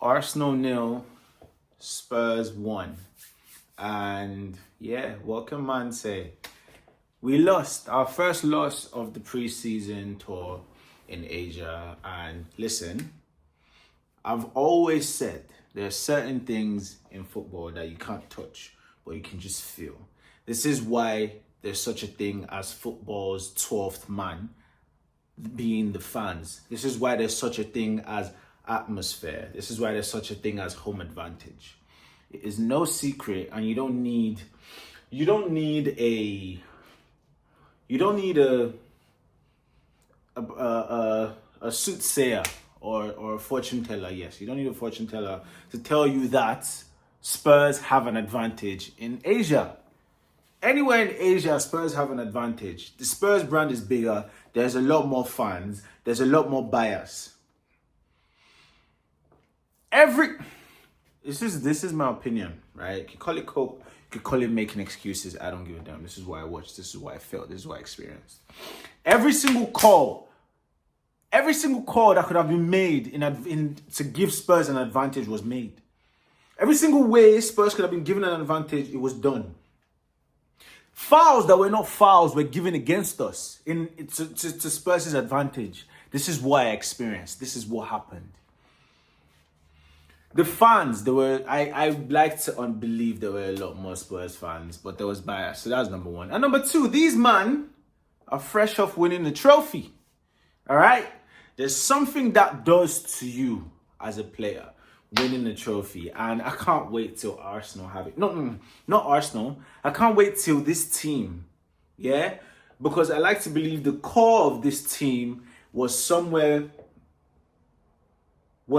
Arsenal nil, Spurs 1. And yeah, what can man say? We lost our first loss of the preseason tour in Asia. And listen, I've always said there are certain things in football that you can't touch, but you can just feel. This is why there's such a thing as football's 12th man, being the fans. This is why there's such a thing as atmosphere. This is why there's such a thing as home advantage. It is no secret, and you don't need a soothsayer or a fortune teller. Yes, you don't need a fortune teller to tell you that Spurs have an advantage in Asia. Anywhere in Asia, Spurs have an advantage. The Spurs brand is bigger. There's a lot more fans. There's a lot more bias. This is my opinion, right? You can call it cope. You can call it making excuses. I don't give a damn. This is what I watched. This is what I felt. This is what I experienced. Every single call that could have been made in to give Spurs an advantage was made. Every single way Spurs could have been given an advantage, it was done. Fouls that were not fouls were given against us to Spurs' advantage. This is what I experienced. This is what happened. The fans, I like to believe there were a lot more Spurs fans, but there was bias. So that's number one. And number two, these men are fresh off winning the trophy. All right? There's something that does to you as a player, winning the trophy. And I can't wait till Arsenal have it. No, not Arsenal. I can't wait till this team, yeah? Because I like to believe the core of this team was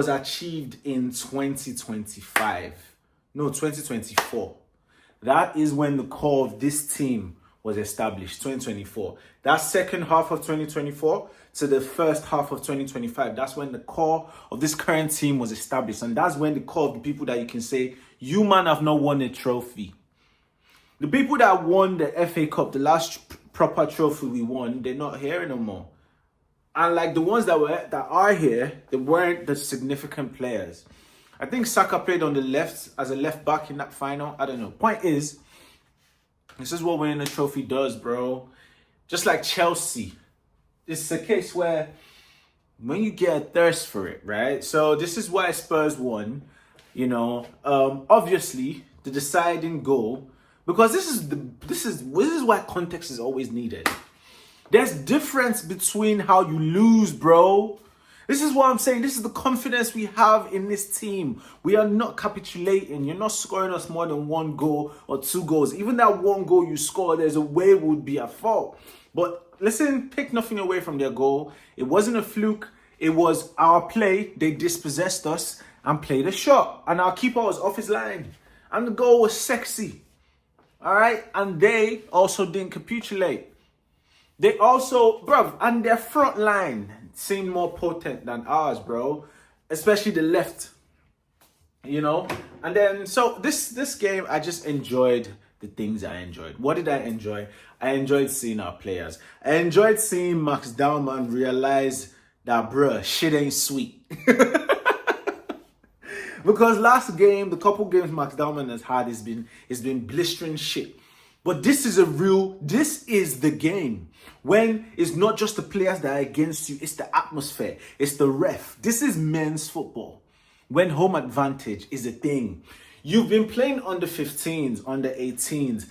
achieved in 2025. No, 2024. That is when the core of this team was established, 2024. That second half of 2024 to the first half of 2025, that's when the core of this current team was established. And that's when the core of the people that you can say, you man have not won a trophy. The people that won the FA Cup, the last proper trophy we won, they're not here no more. And like the ones that are here, they weren't the significant players. I think Saka played on the left as a left back in that final. I don't know. Point is, this is what winning a trophy does, bro. Just like Chelsea. It's a case where when you get a thirst for it, right? So this is why Spurs won. You know, obviously the deciding goal, because this is why context is always needed. There's difference between how you lose, bro. This is what I'm saying. This is the confidence we have in this team. We are not capitulating. You're not scoring us more than one goal or two goals. Even that one goal you score, there's a way it would be a fault. But listen, take nothing away from their goal. It wasn't a fluke. It was our play. They dispossessed us and played a shot. And our keeper was off his line. And the goal was sexy. All right? And they also didn't capitulate. They also, bro, and their front line seemed more potent than ours, bro. Especially the left, you know. And then, so this game, I just enjoyed the things I enjoyed. What did I enjoy? I enjoyed seeing our players. I enjoyed seeing Max Dowman realize that, bruh, shit ain't sweet. Because last game, the couple games Max Dowman has had, it's been blistering shit. But this is the game. When it's not just the players that are against you, it's the atmosphere, it's the ref. This is men's football. When home advantage is a thing. You've been playing under 15s, under 18s.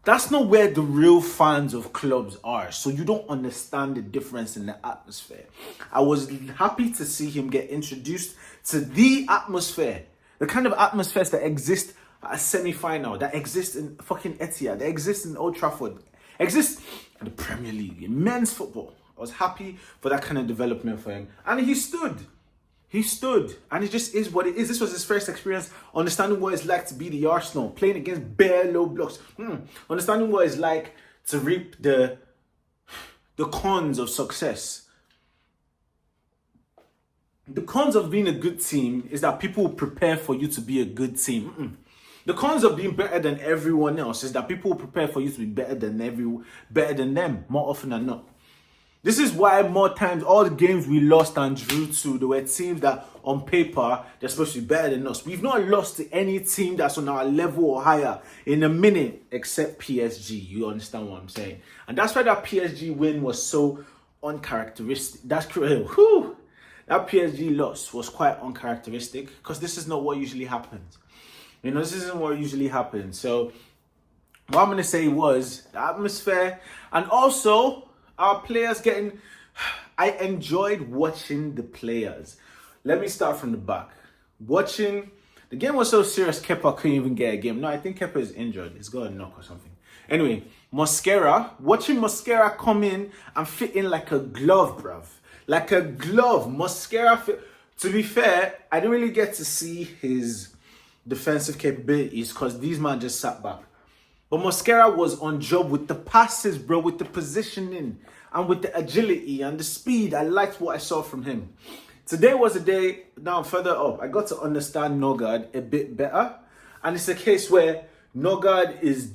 That's not where the real fans of clubs are. So you don't understand the difference in the atmosphere. I was happy to see him get introduced to the atmosphere. The kind of atmospheres that exist a semi-final, that exists in fucking Etihad, that exists in Old Trafford, exists in the Premier League, in men's football. I was happy for that kind of development for him. And he stood. And it just is what it is. This was his first experience understanding what it's like to be the Arsenal, playing against bare Lowblocks. Understanding what it's like to reap the cons of success. The cons of being a good team is that people will prepare for you to be a good team. The cons of being better than everyone else is that people will prepare for you to be better than them more often than not. This is why more times all the games we lost and drew to, there were teams that on paper, they're supposed to be better than us. We've not lost to any team that's on our level or higher in a minute except PSG. You understand what I'm saying? And that's why that PSG win was so uncharacteristic. That's correct. Whew. That PSG loss was quite uncharacteristic because this is not what usually happens. You know, this isn't what usually happens. So what I'm going to say was the atmosphere and also our players getting... I enjoyed watching the players. Let me start from the back. Watching... The game was so serious, Kepa couldn't even get a game. No, I think Kepa is injured. He's got a knock or something. Anyway, Mosquera. Watching Mosquera come in and fit in like a glove, bruv. Like a glove. Mosquera fit... To be fair, I didn't really get to see his defensive capabilities because these men just sat back. But Mosquera was on job with the passes, bro, with the positioning and with the agility and the speed. I liked what I saw from him. Today was a day, now further up, I got to understand Nogard a bit better. And it's a case where Nogard is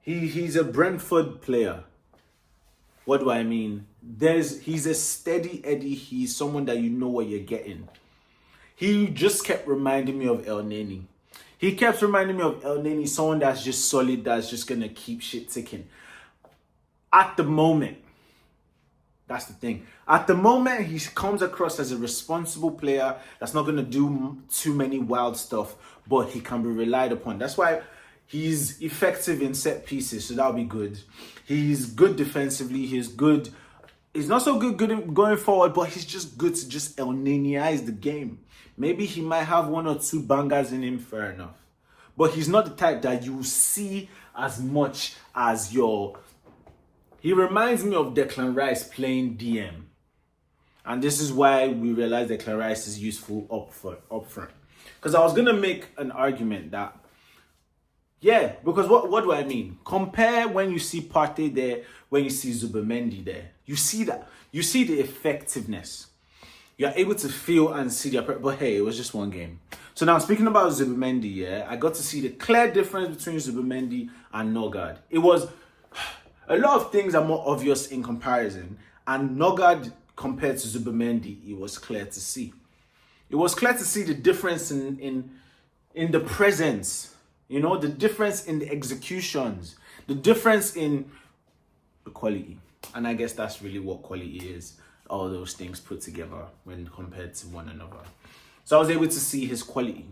he's a Brentford player. What do I mean? He's a steady Eddie. He's someone that you know what you're getting. He just kept reminding me of El Neni. He kept reminding me of El Neni, someone that's just solid, that's just going to keep shit ticking. At the moment, that's the thing. At the moment, he comes across as a responsible player that's not going to do too many wild stuff, but he can be relied upon. That's why he's effective in set pieces, so that'll be good. He's good defensively. He's good. He's not so good going forward, but he's just good to just El Neniize the game. Maybe he might have one or two bangers in him, fair enough. But he's not the type that you see as much as your... He reminds me of Declan Rice playing DM. And this is why we realize Declan Rice is useful up front. Because I was going to make an argument that... Yeah, because what do I mean? Compare when you see Partey there, when you see Zubimendi there. You see that. You see the effectiveness. You're able to feel and see the... But hey, it was just one game. So now, speaking about Zubimendi, yeah, I got to see the clear difference between Zubimendi and Nogard. It was... A lot of things are more obvious in comparison. And Nogard, compared to Zubimendi, it was clear to see. It was clear to see the difference in the presence. You know, the difference in the executions. The difference in the quality. And I guess that's really what quality is. All those things put together when compared to one another. So I was able to see his quality.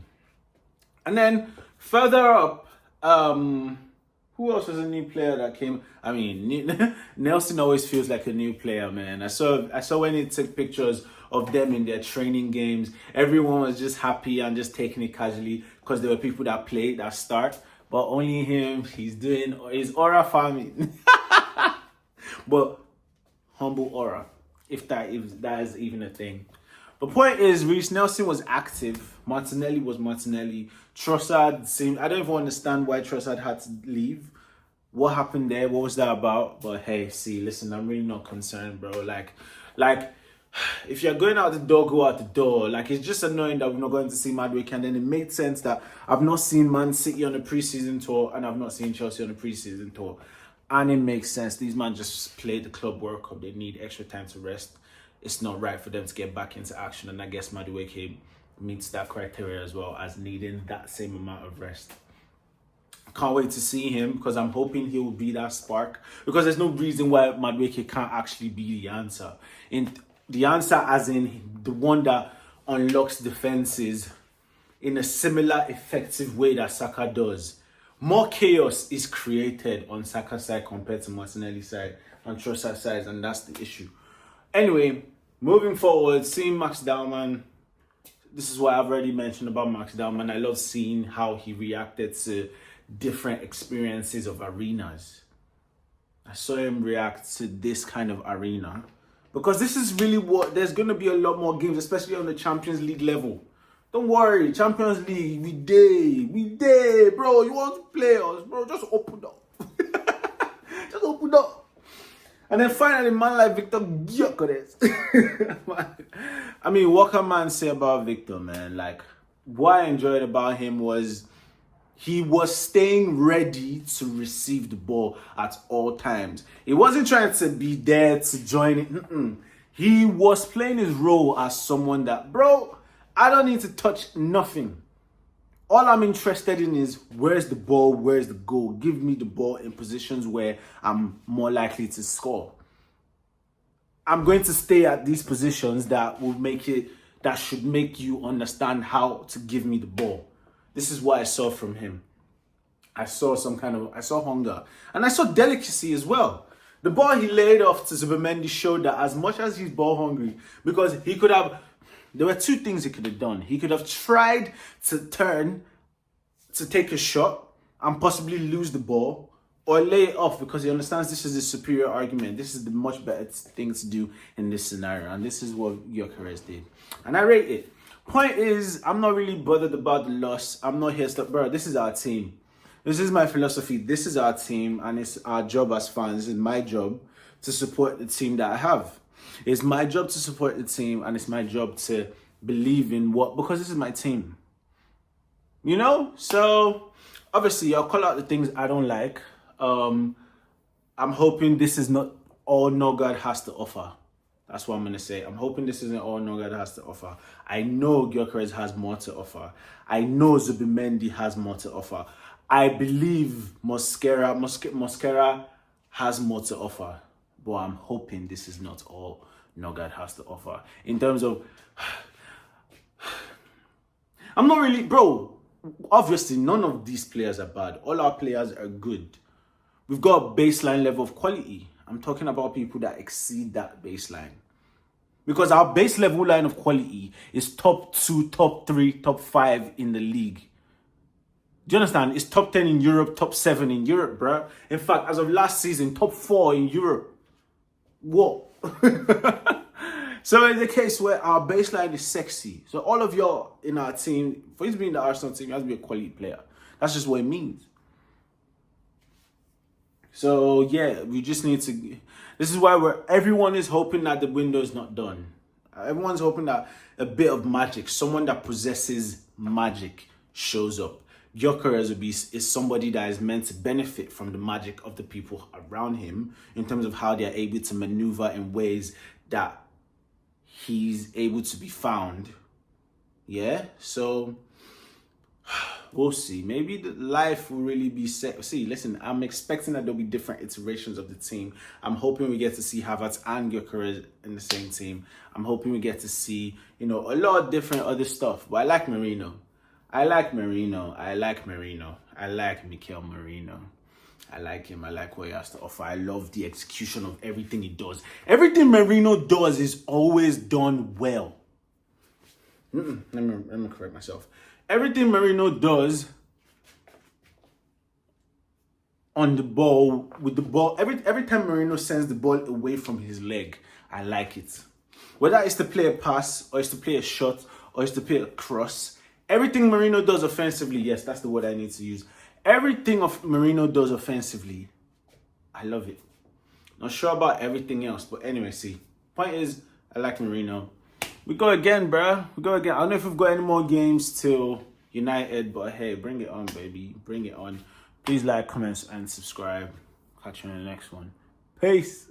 And then further up, who else was a new player that came? I mean, Nelson always feels like a new player, man. I saw when he took pictures of them in their training games, everyone was just happy and just taking it casually because there were people that played, that start. But only him, he's doing his aura farming. But humble aura. If that is even a thing. The point is, Reece Nelson was active. Martinelli was Martinelli. Trossard seemed... I don't even understand why Trossard had to leave. What happened there? What was that about? But hey, see, listen, I'm really not concerned, bro. Like, if you're going out the door, go out the door. Like, it's just annoying that we're not going to see Madueke. And then it made sense that I've not seen Man City on a preseason tour and I've not seen Chelsea on a preseason tour. And it makes sense. These men just played the Club World Cup. They need extra time to rest. It's not right for them to get back into action. And I guess Madueke meets that criteria as well as needing that same amount of rest. Can't wait to see him because I'm hoping he will be that spark. Because there's no reason why Madueke can't actually be the answer. The answer as in the one that unlocks defenses in a similar effective way that Saka does. More chaos is created on Saka's side compared to Martinelli's side and Trossard's side, and that's the issue. Anyway, moving forward, seeing Max Dallman, this is what I've already mentioned about Max Dallman. I love seeing how he reacted to different experiences of arenas. I saw him react to this kind of arena because this is really what... There's going to be a lot more games, especially on the Champions League level. Don't worry, Champions League, we day, bro. You want to play us, bro? Just open up. Just open up. And then finally, man like Victor Gyökeres. I mean, what can man say about Victor, man? Like, what I enjoyed about him was He was staying ready to receive the ball at all times. He wasn't trying to be there to join it. He was playing his role as someone that, bro, I don't need to touch nothing. All I'm interested in is where's the ball, where's the goal. Give me the ball in positions where I'm more likely to score. I'm going to stay at these positions that should make you understand how to give me the ball. This is what I saw from him. I saw hunger. And I saw delicacy as well. The ball he laid off to Zubimendi showed that as much as he's ball hungry, because there were two things he could have done. He could have tried to turn to take a shot and possibly lose the ball, or lay it off because he understands this is a superior argument. This is the much better thing to do in this scenario. And this is what Gyökeres did. And I rate it. Point is, I'm not really bothered about the loss. I'm not here to, bro, this is our team. This is my philosophy. This is our team, and it's our job as fans. It's my job to support the team that I have. It's my job to support the team, and it's my job to believe in because this is my team. You know? So, obviously, I'll call out the things I don't like. I'm hoping this is not all Norgard has to offer. That's what I'm going to say. I'm hoping this isn't all Norgard has to offer. I know Gyökeres has more to offer. I know Zubimendi has more to offer. I believe Mosquera has more to offer. But I'm hoping this is not all Norgard has to offer. In terms of... I'm not really... Bro, obviously, none of these players are bad. All our players are good. We've got a baseline level of quality. I'm talking about people that exceed that baseline. Because our base level line of quality is top 2, top 3, top 5 in the league. Do you understand? It's top 10 in Europe, top 7 in Europe, bro. In fact, as of last season, top 4 in Europe. What? So it's a case where our baseline is sexy. So all of y'all in our team, for you to be in the Arsenal team, you have to be a quality player. That's just what it means. So yeah, we just need to... This is why everyone is hoping that the window is not done. Everyone's hoping that a bit of magic, someone that possesses magic, shows up. Gyökeres is somebody that is meant to benefit from the magic of the people around him in terms of how they are able to maneuver in ways that he's able to be found. Yeah, so we'll see. Maybe the life will really be set. See, listen, I'm expecting that there'll be different iterations of the team. I'm hoping we get to see Havertz and Gyökeres in the same team. I'm hoping we get to see, a lot of different other stuff. But I like Merino. I like Mikel Merino. I like him. I like what he has to offer. I love the execution of everything he does. Everything Merino does is always done well. Let me correct myself. Everything Merino does on the ball, with the ball, every time Merino sends the ball away from his leg, I like it. Whether it's to play a pass, or it's to play a shot, or it's to play a cross, everything Merino does offensively, yes, that's the word I need to use. Everything Merino does offensively, I love it. Not sure about everything else, but anyway, see. Point is, I like Merino. We go again, bruh. We go again. I don't know if we've got any more games till United, but hey, bring it on, baby. Bring it on. Please like, comment, and subscribe. Catch you in the next one. Peace.